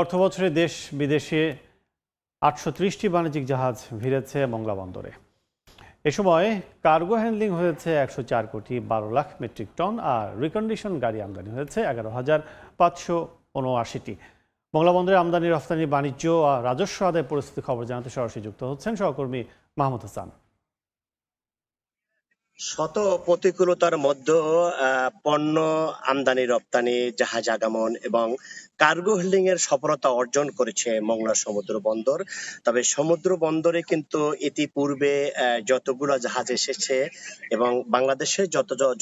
অর্থবছরে দেশ বিদেশে ৮৩০টি বাণিজ্যিক জাহাজ ভিড়েছে মংলা বন্দরে। এ সময় কার্গো হ্যান্ডলিং হয়েছে ১০৪,১২,০০,০০০ মেট্রিক টন আর রিকন্ডিশন গাড়ি আমদানি হয়েছে ১১,৫৭৯টি। মংলা বন্দরে আমদানি রফতানি বাণিজ্য আর রাজস্ব আদায় পরিস্থিতি খবর জানাতে সরাসরি যুক্ত হচ্ছেন সহকর্মী মাহমুদ হাসান। শত প্রতিকূলতার মধ্যেও পণ্য আমদানি রপ্তানি জাহাজ আগমন এবং কার্গো হোল্ডিং এর সফলতা অর্জন করেছে মংলা সমুদ্র বন্দর। তবে সমুদ্র বন্দরে কিন্তু ইতিপূর্বে যতগুলো জাহাজ এসেছে এবং বাংলাদেশের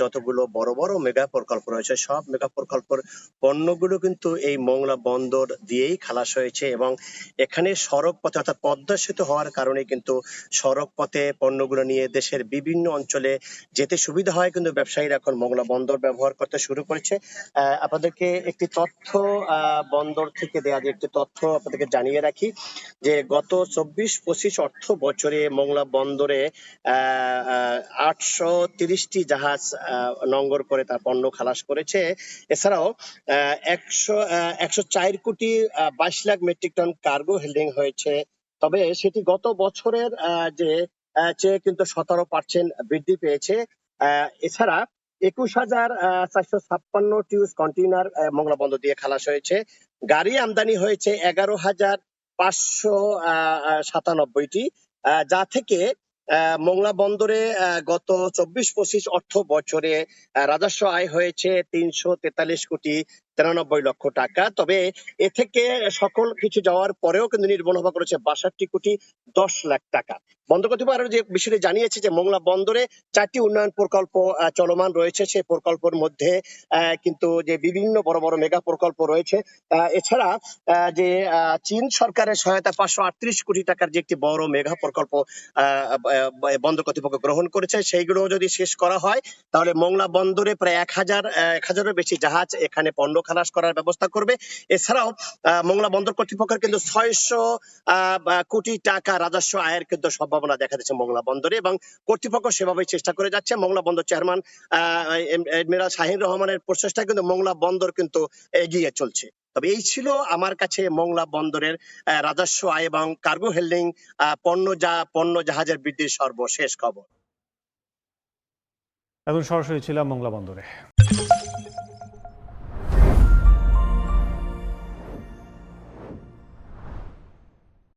যতগুলো বড় বড় মেগা প্রকল্প রয়েছে সব মেগা প্রকল্পের পণ্যগুলো কিন্তু এই মংলা বন্দর দিয়েই খালাস হয়েছে এবং এখানে সড়ক পথে অর্থাৎ পদ্মা সেতু হওয়ার কারণে কিন্তু সড়ক পথে পণ্যগুলো নিয়ে দেশের বিভিন্ন অঞ্চলে যেতে সুবিধা হয়, কিন্তু ব্যবসায়ীরা এখন মংলা বন্দর ব্যবহার করতে শুরু করেছে। আপনাদেরকে একটি তথ্য বন্দর থেকে দেয়া যে একটি তথ্য আপনাদেরকে জানিয়ে রাখি যে গত ২৪-২৫ অর্থ বছরে মংলা বন্দরে ৮৩০টি জাহাজ নোঙর করে তার পণ্য খালাস করেছে। এছাড়াও ১০৪,২২,০০,০০০ মেট্রিক টন কার্গো হোল্ডিং হয়েছে। তবে সেটি গত বছরের চেয়ে কিন্তু ১৭% বৃদ্ধি পেয়েছে। এছাড়া ২১,৪৫৬ টিউস কন্টেইনার মংলা বন্দর দিয়ে খালাস হয়েছে। গাড়ি আমদানি হয়েছে ১১,৫৯৭টি, যা থেকে মংলা বন্দরে গত ২৪-২৫ অর্থ বছরে রাজস্ব আয় হয়েছে ৩৪৩,৯৩,০০,০০০ টাকা। তবে এ থেকে সকল কিছু যাওয়ার পরেও কিন্তু নির্মূল করেছে ৬২,১০,০০,০০০ টাকা। বন্দর কর্তৃপক্ষ আরো যে বিষয়টি জানিয়েছে যে মংলা বন্দরে ৪টি উন্নয়ন প্রকল্প চলমান রয়েছে। সেই প্রকল্পের মধ্যে কিন্তু যে বিভিন্ন বড় বড় মেগা প্রকল্প রয়েছে, এছাড়া যে চীন সরকারের সহায়তা ৫৩৮ কোটি টাকার যে একটি বড় মেগা প্রকল্প বন্দর কর্তৃপক্ষ গ্রহণ করেছে, সেইগুলো যদি শেষ করা হয় তাহলে মংলা বন্দরে প্রায় ১,০০০-এর বেশি জাহাজ এখানে পণ্য খালাস করার ব্যবস্থা করবে। এছাড়াও মংলা বন্দর কর্তৃপক্ষের কিন্তু ৬০০ কোটি টাকা রাজস্ব আয়ের কিন্তু সম্ভাবনা দেখা যাচ্ছে মংলা বন্দরে এবং কর্তৃপক্ষ সেভাবেই চেষ্টা করে যাচ্ছে। মংলা বন্দর চেয়ারম্যান এডমিরাল শাহিন রহমানের প্রচেষ্টায় কিন্তু মংলা বন্দর কিন্তু এগিয়ে চলছে। তবে এই ছিল আমার কাছে মংলা বন্দরের রাজস্ব আয় এবং কার্গো হোল্ডিং পণ্য জাহাজের বৃদ্ধির সর্বশেষ খবর। এখন সরাসরি ছিলাম মংলা বন্দরে।